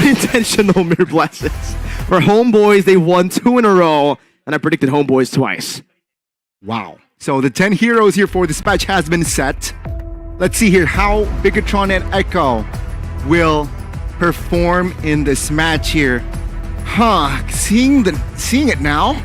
unintentional mirror blessings. For Homeboys, they won 2 in a row, and I predicted Homeboys twice. Wow. So the 10 heroes here for this match has been set. Let's see here how Bigatron and Echo will perform in this match here. Seeing it now,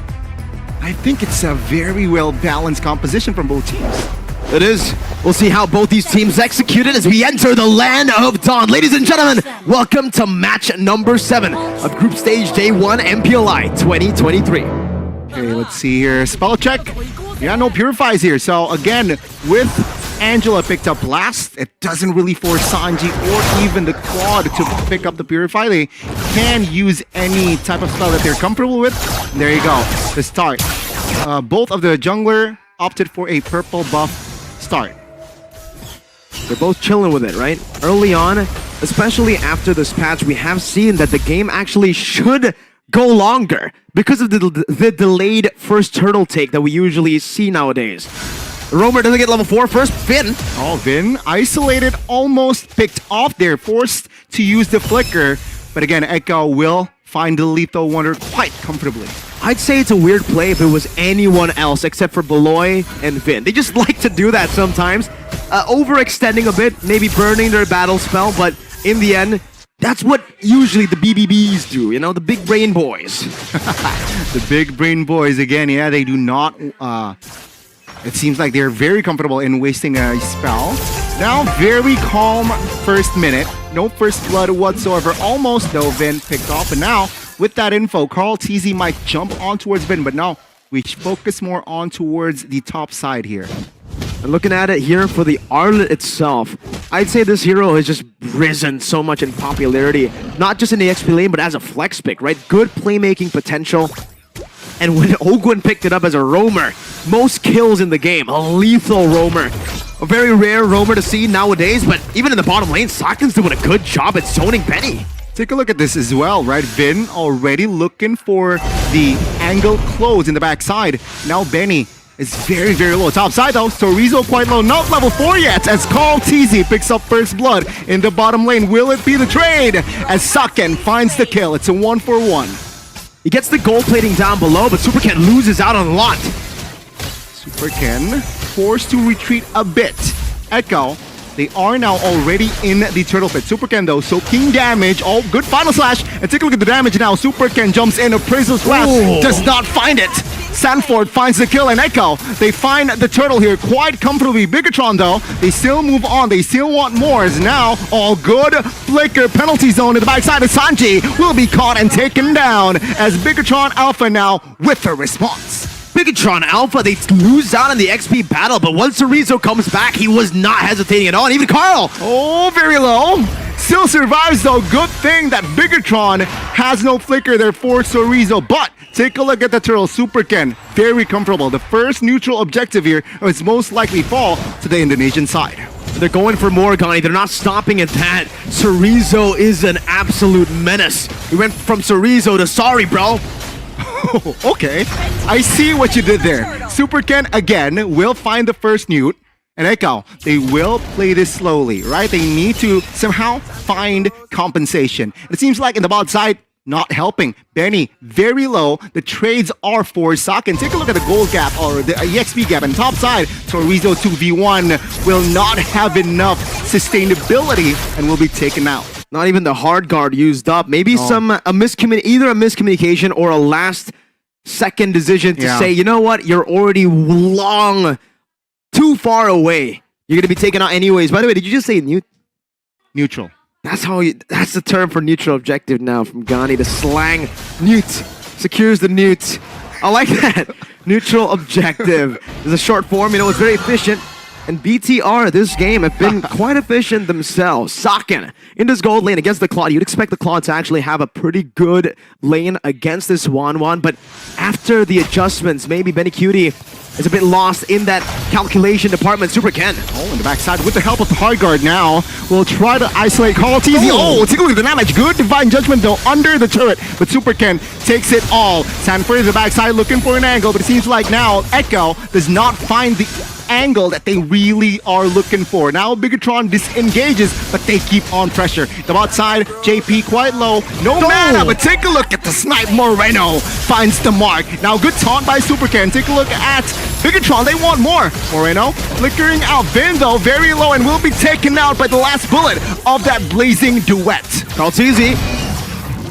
I think it's a very well balanced composition from both teams. It is. We'll see how both these teams execute it as we enter the land of dawn. Ladies and gentlemen, welcome to match number 7 of Group Stage Day 1 MPLI 2023. Okay, let's see here. Spell check. Yeah, no purifies here. So again, with Angela picked up last, it doesn't really force Sanji or even the Quad to pick up the purify. They can use any type of spell that they're comfortable with. There you go. The start. Both of the jungler opted for a purple buff start. They're both chilling with it, right? Early on, especially after this patch, we have seen that the game actually should go longer because of the delayed first turtle take that we usually see nowadays. Roamer doesn't get level 4 first. Vin. Oh, Vin isolated, almost picked off there, forced to use the flicker. But again, Echo will find the lethal wonder quite comfortably. I'd say it's a weird play if it was anyone else except for Beloy and Vin. They just like to do that sometimes. Overextending a bit, maybe burning their battle spell, but in the end, that's what usually the BBBs do, you know, the big brain boys. The big brain boys, again, yeah, they do not... it seems like they're very comfortable in wasting a spell. Now, very calm first minute. No first blood whatsoever. Almost, though, Vin picked off. And now, with that info, Carl TZ might jump on towards Vin, but now we focus more on towards the top side here. And looking at it here for the Arlet itself, I'd say this hero has just risen so much in popularity, not just in the XP lane, but as a flex pick, right? Good playmaking potential. And when Ogwin picked it up as a roamer, most kills in the game, a lethal roamer. A very rare roamer to see nowadays, but even in the bottom lane, Sakin's doing a good job at zoning Benny. Take a look at this as well, right? Vin already looking for the angle close in the backside. Now Benny is very, very low. Top side though, Torizo quite low. Not level 4 yet as Carl TZ picks up first blood in the bottom lane. Will it be the trade? As Saken finds the kill. It's a 1-for-1. He gets the gold plating down below, but Super Ken loses out on a lot. Super Ken forced to retreat a bit. Echo, they are now already in the turtle pit. Super Ken though, soaking damage. Oh, good final slash. And take a look at the damage now. Super Ken jumps in, appraisal slash, does not find it. Sanford finds the kill, and Echo, they find the turtle here quite comfortably. Bigatron though, they still move on, they still want more. As now, all good. Flicker penalty zone in the backside of Sanji will be caught and taken down as Bigatron Alpha now with a response. Bigatron Alpha, they lose out in the XP battle, but once Torizo comes back, he was not hesitating at all, and even Carl! Oh, very low. Still survives though. Good thing that Bigatron has no flicker there for Torizo, but take a look at the turtle. Super Ken, very comfortable. The first neutral objective here is most likely fall to the Indonesian side. They're going for more, Gani. They're not stopping at that. Torizo is an absolute menace. We went from Torizo to sorry, bro. Okay, I see what you did there. Super Ken again will find the first newt, and Echo, they will play this slowly, right? They need to somehow find compensation. It seems like in the bot side, not helping. Benny, very low. The trades are for Saken. Take a look at the gold gap or the EXP gap. And top side, Torizo 2v1 will not have enough sustainability and will be taken out. Not even the hard guard used up. Maybe either a miscommunication or a last second decision to say, you know what, you're already too far away. You're gonna be taken out anyways. By the way, did you just say neutral? That's the term for neutral objective now from Gani. The slang newt secures the newt. I like that. Neutral objective. There's a short form, you know, it's very efficient. And BTR this game have been quite efficient themselves. Saken in this gold lane against the Claude. You'd expect the Claude to actually have a pretty good lane against this 1-1, but after the adjustments, maybe Benny Cutie is a bit lost in that calculation department. Super Ken. Oh, in the backside with the help of the hard guard now. We'll try to isolate Carl TZ. Oh, take a look at the damage. Good divine judgment though under the turret, but Super Ken takes it all. Sanford is the backside looking for an angle, but it seems like now Echo does not find the angle that they really are looking for. Now Bigatron disengages, but they keep on pressure. The bot side, JP quite low. No mana, but take a look at the snipe. Moreno finds the mark. Now good taunt by Supercan. Take a look at Bigatron. They want more. Moreno flickering out. Vin though, very low and will be taken out by the last bullet of that blazing duet. Karl'Tezi,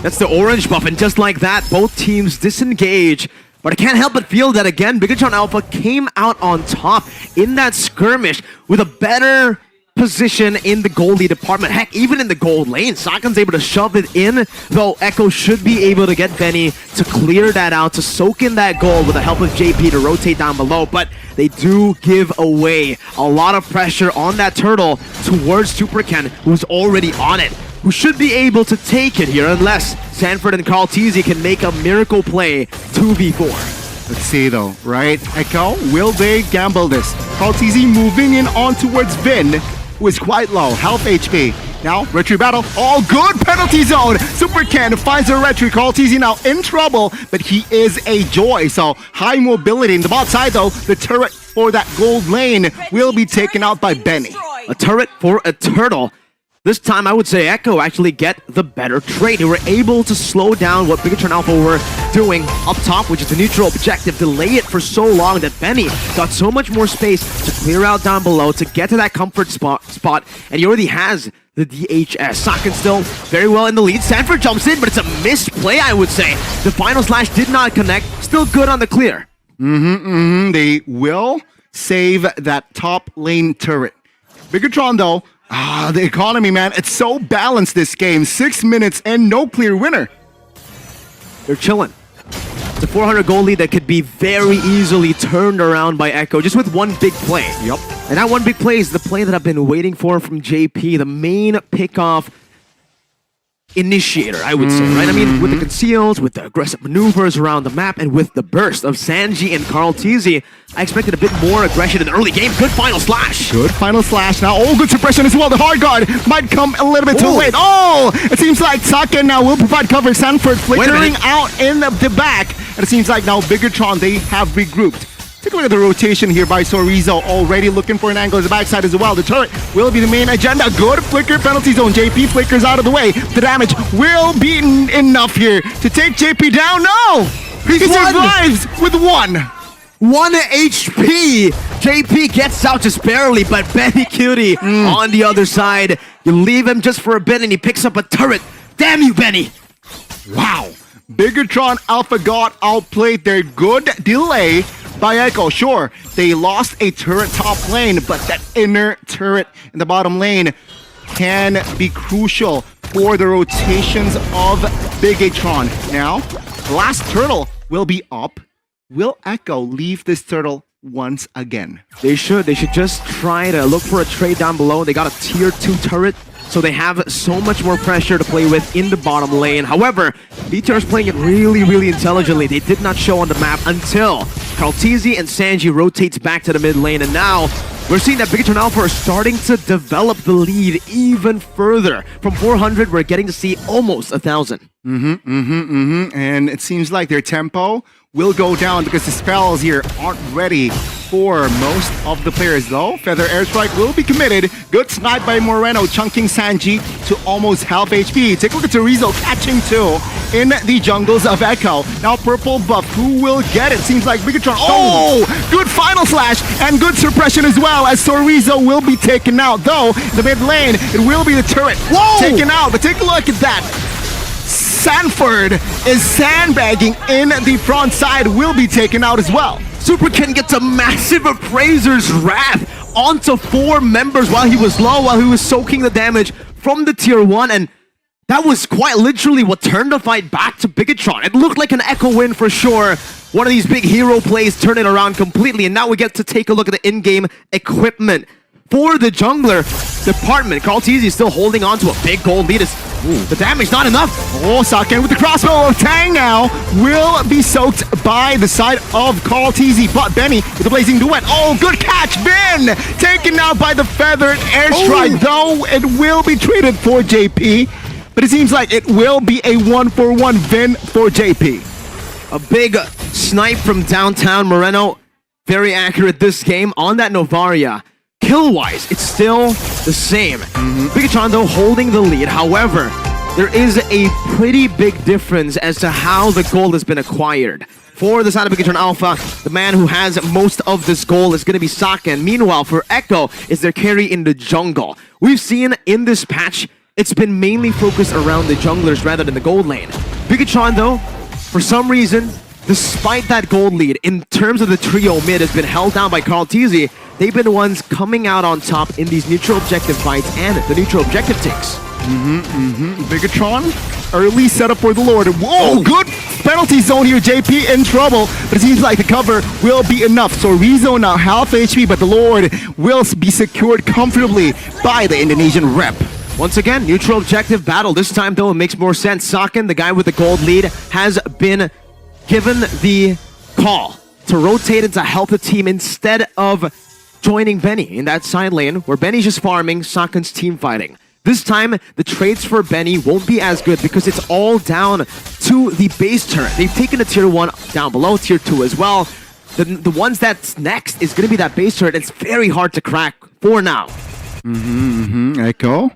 that's the orange buff, and just like that, both teams disengage. But I can't help but feel that again, Bigatron Alpha came out on top in that skirmish with a better position in the gold lead department. Heck, even in the gold lane, Sakan's able to shove it in, though Echo should be able to get Benny to clear that out, to soak in that gold with the help of JP to rotate down below. But they do give away a lot of pressure on that turtle towards Superken, who's already on it, who should be able to take it here unless Sanford and Karl'Tezi can make a miracle play 2v4. Let's see though, right? Echo, will they gamble this? Karl'Tezi moving in on towards Vin, who is quite low, health HP. Now, retry battle, all good, penalty zone! Supercan finds a retry, Karl'Tezi now in trouble, but he is a joy, so high mobility. In the bot side though, the turret for that gold lane will be taken out by Benny. A turret for a turtle. This time, I would say Echo actually get the better trade. They were able to slow down what Bigatron Alpha were doing up top, which is the neutral objective, delay it for so long that Benny got so much more space to clear out down below, to get to that comfort spot, and he already has the DHS. Sakan still very well in the lead. Sanford jumps in, but it's a missed play, I would say. The final slash did not connect. Still good on the clear. They will save that top lane turret. Bigatron, though, the economy, man, it's so balanced this game. 6 minutes and no clear winner. They're chilling. It's a 400 goal lead that could be very easily turned around by Echo just with one big play. Yep. And that one big play is the play that I've been waiting for from JP, the main pickoff initiator, I would say, right? I mean, with the conceals, with the aggressive maneuvers around the map, and with the burst of Sanji and Karl'Tezi, I expected a bit more aggression in the early game. Good final slash. Good final slash. Now, good suppression as well. The hard guard might come a little bit too late. Oh, it seems like Sakan now will provide cover. Sanford flickering out in the back. And it seems like now Bigatron, they have regrouped. Take a look at the rotation here by Sorizo, already looking for an angle at the backside as well. The turret will be the main agenda. Good flicker penalty zone. JP flickers out of the way. The damage will be enough here to take JP down. No! He survives with 1 HP. JP gets out just barely, but Benny Cutie on the other side. You leave him just for a bit and he picks up a turret. Damn you, Benny. Wow. Bigatron Alpha got outplayed their good delay by Echo. Sure, they lost a turret top lane, but that inner turret in the bottom lane can be crucial for the rotations of Bigatron. Now, the last turtle will be up. Will Echo leave this turtle once again? They should just try to look for a trade down below. They got a tier 2 turret, so they have so much more pressure to play with in the bottom lane. However, BTR is playing it really, really intelligently. They did not show on the map until Karl'Tezi and Sanji rotates back to the mid lane, and now we're seeing that Bigatron Alpha are starting to develop the lead even further. From 400, we're getting to see almost 1,000. And it seems like their tempo will go down because the spells here aren't ready for most of the players, though. Feather Airstrike will be committed. Good snipe by Moreno, chunking Sanji to almost half HP. Take a look at Torizo catching 2 in the jungles of Echo. Now purple buff, who will get it? Seems like Bigatron. Oh, good final slash and good suppression as well, as Torizo will be taken out. Though, the mid lane, it will be the turret taken out. But take a look at that. Sanford is sandbagging in the front side, will be taken out as well. Superken gets a massive Appraiser's Wrath onto 4 members while he was low, while he was soaking the damage from the tier 1, and that was quite literally what turned the fight back to Bigatron. It looked like an Echo win for sure. One of these big hero plays turn it around completely, and now we get to take a look at the in-game equipment for the jungler department. Karl'Tezi is still holding on to a big gold lead. The damage not enough. Oh, Saken with the crossbow of Tang now will be soaked by the side of Karl'Tezi, but Benny with the blazing duet. Oh, good catch, Ben! Taken out by the feathered airstrike, though it will be traded for JP. But it seems like it will be a 1-for-1 win for JP. A big snipe from downtown. Moreno very accurate this game on that Novaria. Kill-wise, it's still the same. Bigatron, though, holding the lead. However, there is a pretty big difference as to how the gold has been acquired. For the side of Bigatron Alpha, the man who has most of this gold is going to be Saken. Meanwhile, for Echo, is their carry in the jungle. We've seen in this patch, it's been mainly focused around the junglers rather than the gold lane. Bigatron, though, for some reason, despite that gold lead, in terms of the trio mid has been held down by KarlTzy, they've been the ones coming out on top in these neutral objective fights and the neutral objective takes. Bigatron, early setup for the Lord. Whoa, good penalty zone here. JP in trouble, but it seems like the cover will be enough. So rezone now, half HP, but the Lord will be secured comfortably by the Indonesian rep. Once again, neutral objective battle. This time, though, it makes more sense. Saken, the guy with the gold lead, has been given the call to rotate and to help the team instead of joining Benny in that side lane, where Benny's just farming, Saken's team fighting. This time, the trades for Benny won't be as good because it's all down to the base turret. They've taken a tier 1 down below, tier 2 as well. The ones that's next is going to be that base turret. It's very hard to crack for now. Echo,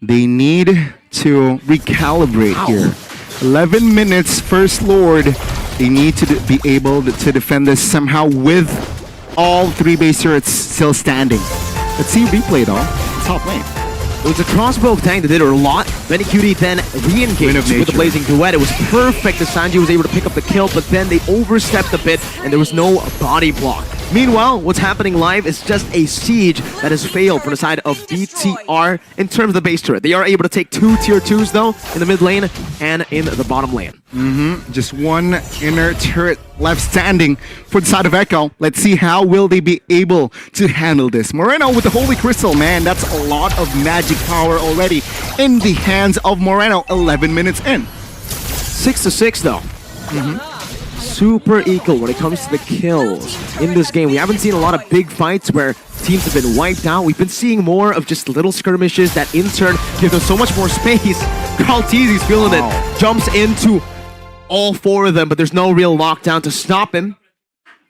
they need to recalibrate here. 11 minutes, first Lord. They need to be able to defend this somehow with all 3 base turrets still standing. Let's see replay though. Top lane. It was a crossbow tank that did a lot. Benny Cutie then re-engaged with the Blazing Duet. It was perfect that Sanji was able to pick up the kill, but then they overstepped a bit and there was no body block. Meanwhile, what's happening live is just a siege that has failed from the side of BTR in terms of the base turret. They are able to take 2 tier 2s though in the mid lane and in the bottom lane. Just one inner turret left standing for the side of Echo. Let's see how will they be able to handle this. Moreno with the Holy Crystal, man, that's a lot of magic power already in the hands of Moreno. 11 minutes in. 6-6 though. Super equal when it comes to the kills in this game. We haven't seen a lot of big fights where teams have been wiped out. We've been seeing more of just little skirmishes that in turn give them so much more space. KarlTzy's feeling it. Jumps into all 4 of them, but there's no real lockdown to stop him.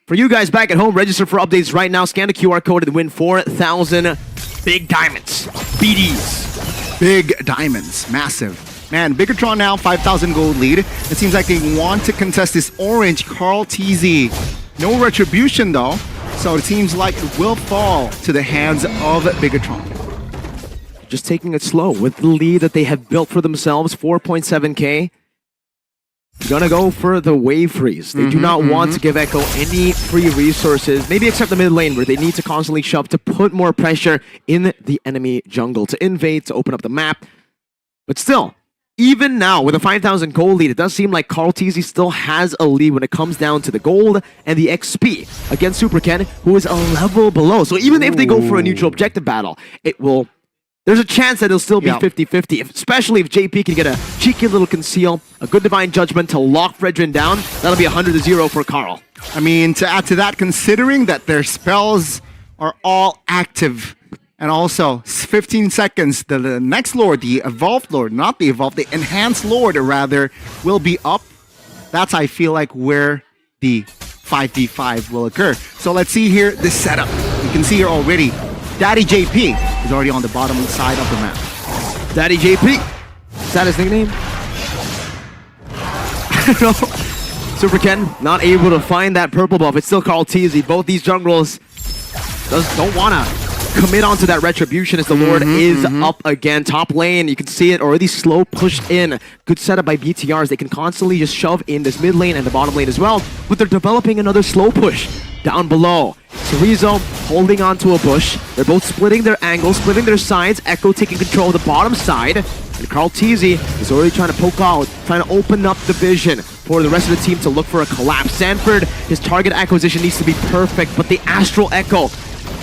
For you guys back at home, register for updates right now. Scan the QR code and win 4,000 big diamonds. BDs. Big diamonds. Massive. Man, Bigatron now 5,000 gold lead. It seems like they want to contest this orange KarlTzy. No retribution though, so it seems like it will fall to the hands of Bigatron. Just taking it slow with the lead that they have built for themselves, 4.7k. Gonna go for the wave freeze. They do not want to give Echo any free resources, maybe except the mid lane where they need to constantly shove to put more pressure in the enemy jungle, to invade, to open up the map. But still, even now, with a 5,000 gold lead, it does seem like KarlTzy still has a lead when it comes down to the gold and the XP against Superken, who is a level below. So even if they go for a neutral objective battle, it will... There's a chance that it'll still be 50-50, especially if JP can get a cheeky little conceal, a good Divine Judgment to lock Fredrin down. That'll be 100-0 for Karl. I mean, to add to that, considering that their spells are all active, and also 15 seconds, the next Lord, the Evolved Lord, not the Evolved, the Enhanced Lord, rather, will be up. That's, I feel like, where the 5v5 will occur. So let's see here the setup. You can see here already, Daddy JP is already on the bottom side of the map. Daddy JP? Is that his nickname? I don't know. Superken not able to find that purple buff. It's still KarlTzy. Both these junglers don't want to commit onto that retribution as the Lord is up again. Top lane, you can see it already slow pushed in. Good setup by BTRs. They can constantly just shove in this mid lane and the bottom lane as well, but they're developing another slow push down below. Chorizo holding onto a bush. They're both splitting their angles, splitting their sides. Echo taking control of the bottom side. And KarlTzy is already trying to poke out, trying to open up the vision for the rest of the team to look for a collapse. Sanford, his target acquisition needs to be perfect, but the Astral Echo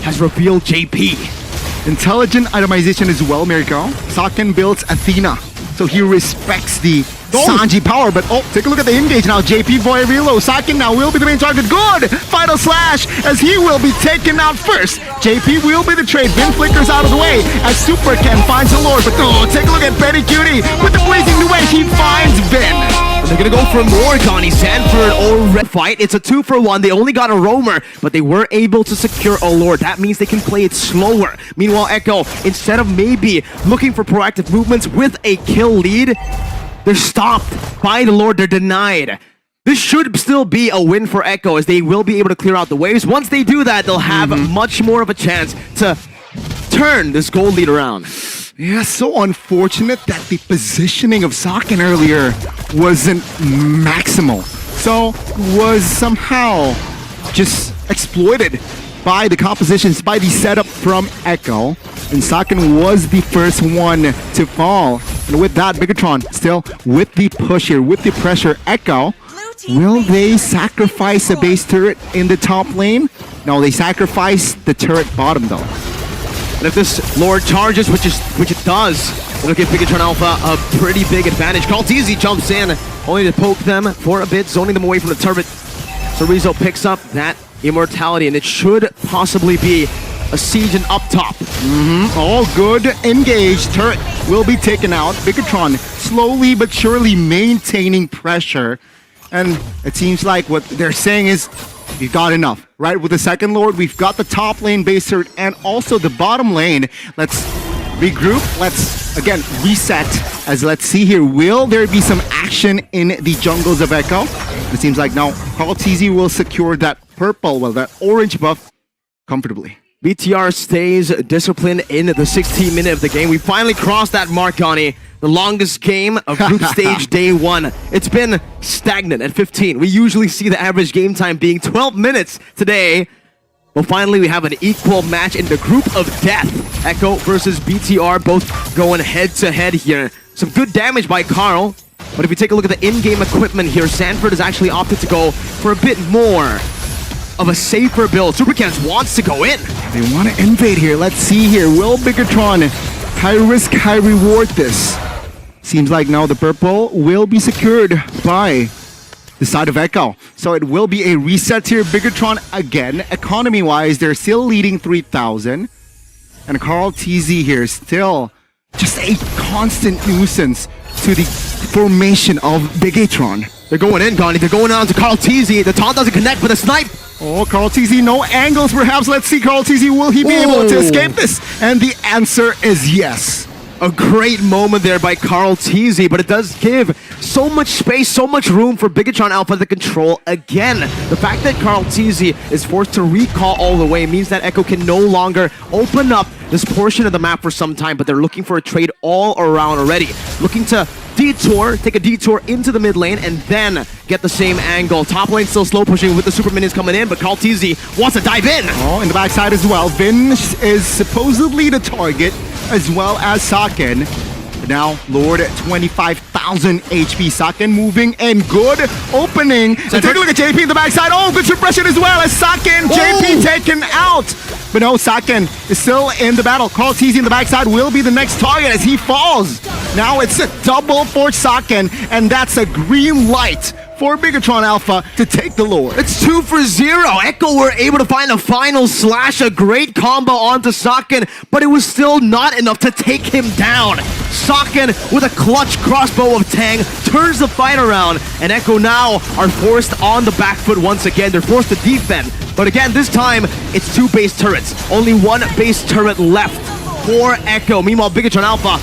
has revealed JP. Intelligent itemization as well, Mirko. Saken builds Athena, so he respects the Sanji power, but take a look at the engage now. JP Voyarilo, Saken now will be the main target. Good! Final slash as he will be taken out first. JP will be the trade. Vin flickers out of the way as Superken finds the Lord, but take a look at Betty Cutie with the blazing new way. He finds Vin. They're gonna go for more, Connie. Sanford already fight. It's a 2-for-1. They only got a roamer, but they were able to secure a lord. That means they can play it slower. Meanwhile, Echo, instead of maybe looking for proactive movements with a kill lead, they're stopped by the lord. They're denied. This should still be a win for Echo, as they will be able to clear out the waves. Once they do that, they'll have much more of a chance to turn this gold lead around. Yeah, so unfortunate that the positioning of Saken earlier wasn't maximal. So, was somehow just exploited by the compositions, by the setup from Echo. And Saken was the first one to fall. And with that, Bigatron still with the push here, with the pressure. Echo, will they sacrifice a base turret in the top lane? No, they sacrifice the turret bottom though. And if this Lord charges, which it does, it'll give Bigatron Alpha a pretty big advantage. Kaltizi jumps in, only to poke them for a bit, zoning them away from the turret. So Rizzo picks up that immortality, and it should possibly be a siege and up top. All good, engaged. Turret will be taken out. Bigatron slowly but surely maintaining pressure. And it seems like what they're saying is, we've got enough, right? With the second Lord, we've got the top lane base turret and also the bottom lane. Let's regroup. Let's, again, reset. As let's see here, will there be some action in the jungles of Echo? It seems like now Kaltizi will secure that purple, well, that orange buff comfortably. BTR stays disciplined in the 16th minute of the game. We finally crossed that mark, Connie. The longest game of group stage day 1. It's been stagnant at 15. We usually see the average game time being 12 minutes today. Well, finally we have an equal match in the group of death. Echo versus BTR, both going head to head here. Some good damage by Carl. But if we take a look at the in-game equipment here, Sanford has actually opted to go for a bit more of a safer build. Supercans wants to go in. They want to invade here. Let's see here. Will Bigatron high risk, high reward this? Seems like now the purple will be secured by the side of Echo. So it will be a reset here. Bigatron again. Economy-wise, they're still leading 3,000. And Kaltizi here still just a constant nuisance to the formation of Bigatron. They're going in, Gandhi. They're going on to Kaltizi. The taunt doesn't connect with a snipe. Oh, Kaltizi, no angles perhaps. Let's see, Kaltizi, will he be able to escape this? And the answer is yes. A great moment there by Kaltizi, but it does give so much space, so much room for Bigatron Alpha to control again. The fact that Kaltizi is forced to recall all the way means that Echo can no longer open up this portion of the map for some time, but they're looking for a trade all around already. Looking to take a detour into the mid lane and then get the same angle. Top lane still slow pushing with the super minions coming in, but Kaltizi wants to dive in. Oh, in the backside as well. Vin is supposedly the target, as well as Saken. Now, Lord at 25,000 HP. Saken moving in. Good opening. And take a look at JP in the backside. Oh, good suppression as well as Saken. JP taken out. But no, Saken is still in the battle. Kaltizi in the backside will be the next target as he falls. Now it's a double for Saken, and that's a green light for Bigatron Alpha to take the Lord. It's 2 for 0. Echo were able to find a final slash, a great combo onto Saken, but it was still not enough to take him down. Saken with a clutch crossbow of Tang turns the fight around, and Echo now are forced on the back foot once again. They're forced to defend, but again, this time it's 2 base turrets. Only 1 base turret left for Echo. Meanwhile, Bigatron Alpha,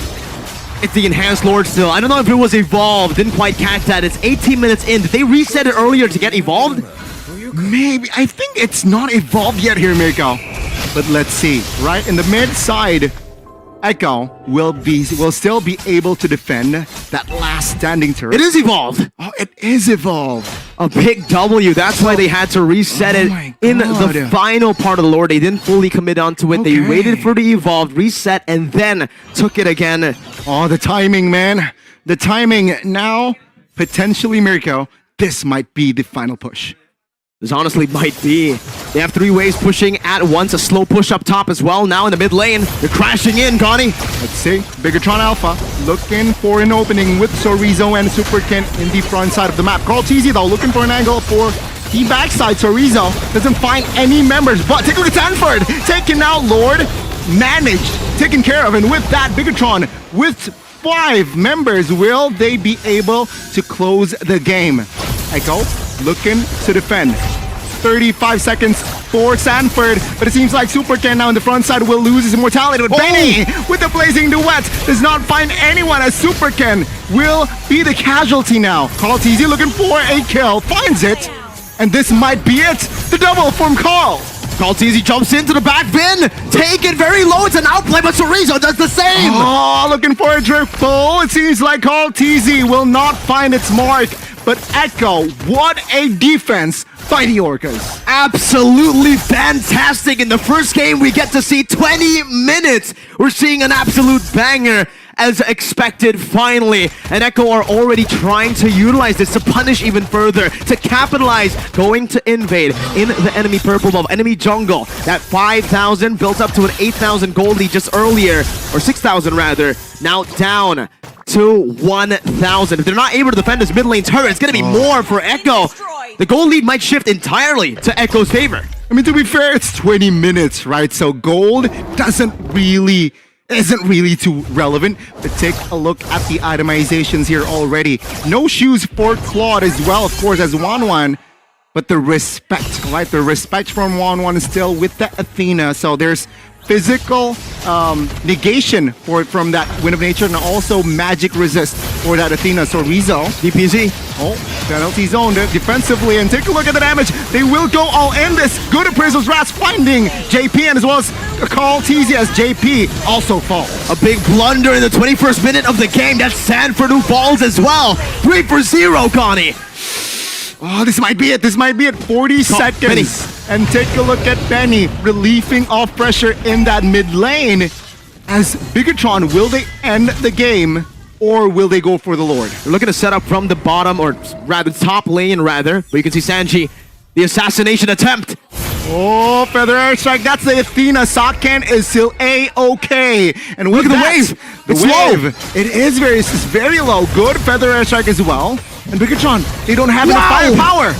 it's the enhanced Lord still. I don't know if it was evolved. Didn't quite catch that. It's 18 minutes in. Did they reset it earlier to get evolved? Maybe. I think it's not evolved yet here, Mirko. But let's see. Right in the mid side, Echo will still be able to defend that last standing turret. It is evolved. Oh, it is evolved. A big W. That's why they had to reset it in the final part of the Lord. They didn't fully commit onto it. They waited for the evolved, reset, and then took it again. Oh, the timing, man. The timing. Now, potentially, Mirko, this might be the final push. This honestly might be. They have 3 waves pushing at once. A slow push up top as well. Now in the mid lane, they're crashing in, Connie. Let's see. Bigatron Alpha looking for an opening with Sorizo and Superkin in the front side of the map. Kaltizi, though, looking for an angle for the backside. Sorizo doesn't find any members, but take a look at Sanford. Taking out Lord. Managed, taken care of, and with that, Bigatron with 5 members. Will they be able to close the game? Echo looking to defend. 35 seconds for Sanford, but it seems like Super Ken now on the front side will lose his immortality. But Benny with the blazing duet does not find anyone, as Super Ken will be the casualty now. Carl TZ looking for a kill, finds it, and this might be it. The double from Carl. Carl TZ jumps into the back bin, take it very low, it's an outplay, but Chorizo does the same! Oh, looking for a triple. It seems like Carl TZ will not find its mark, but Echo, what a defense by the Orcas. Absolutely fantastic. In the first game, we get to see 20 minutes. We're seeing an absolute banger as expected finally. And Echo are already trying to utilize this to punish even further, to capitalize, going to invade in the enemy purple buff, enemy jungle. That 5,000 built up to an 8,000 gold lead just earlier, or 6,000 rather, now down to 1,000. If they're not able to defend this mid lane turret, it's going to be more for Echo. The gold lead might shift entirely to Echo's favor. I mean, to be fair, it's 20 minutes, right? So gold isn't really too relevant. But take a look at the itemizations here already. No shoes for Claude as well, of course, as Wanwan. But the respect, right? The respect from Wanwan is still with the Athena. So there's physical negation from that Wind of Nature, and also magic resist for that Athena. So Rizzo, DPZ. Penalty zone defensively, and take a look at the damage. They will go all in this. Good appraisals, Rats finding JP, and as well as Carl TZ as JP also falls. A big blunder in the 21st minute of the game. That's Sanford who falls as well. 3 for 0, Connie. Oh, this might be it. This might be it. 40 seconds. Benny. And take a look at Benny relieving off pressure in that mid lane. As Bigatron, will they end the game or will they go for the Lord? They're looking to set up from the bottom, or rather top lane rather. But you can see Sanji, the assassination attempt. Oh, Feather Airstrike, that's the Athena. Saken is still A-okay. And look at the wave. The wave. It is very low. Good Feather Airstrike as well. And Bigatron, they don't have enough firepower.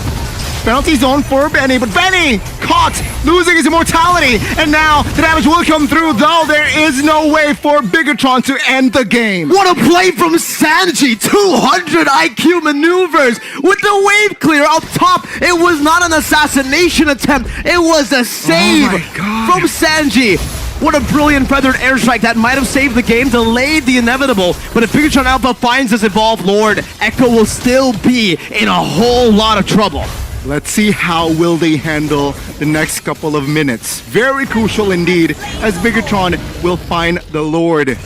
Penalty zone for Benny, but Benny caught, losing his immortality. And now the damage will come through, though there is no way for Bigatron to end the game. What a play from Sanji! 200 IQ maneuvers with the wave clear up top. It was not an assassination attempt. It was a save from Sanji. What a brilliant feathered airstrike that might have saved the game, delayed the inevitable. But if Bigatron Alpha finds this evolved Lord, Echo will still be in a whole lot of trouble. Let's see how will they handle the next couple of minutes. Very crucial indeed, as Bigatron will find the Lord.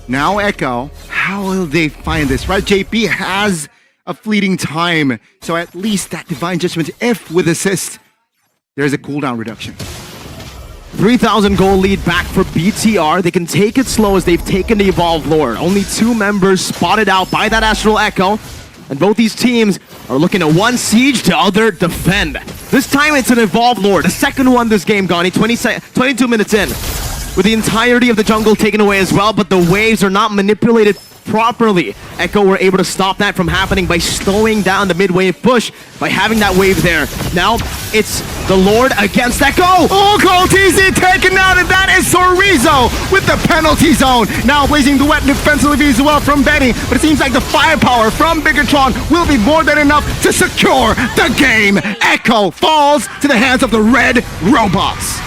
Now Echo, how will they find this, right? JP has a fleeting time, so at least that Divine Judgment, if with assist, there's a cooldown reduction. 3,000 goal lead back for BTR. They can take it slow as they've taken the Evolved Lord. Only 2 members spotted out by that Astral Echo. And both these teams are looking to one siege to other defend. This time it's an Evolved Lord. The second one this game, Gani, 22 minutes in. With the entirety of the jungle taken away as well, but the waves are not manipulated properly. Echo were able to stop that from happening by slowing down the mid-wave push, by having that wave there. Now, it's the Lord against Echo! Oh, Carl TZ taken out, and that is Chorizo with the penalty zone. Now blazing the wet defensively as well from Benny, but it seems like the firepower from Bigatron will be more than enough to secure the game. Echo falls to the hands of the red robots.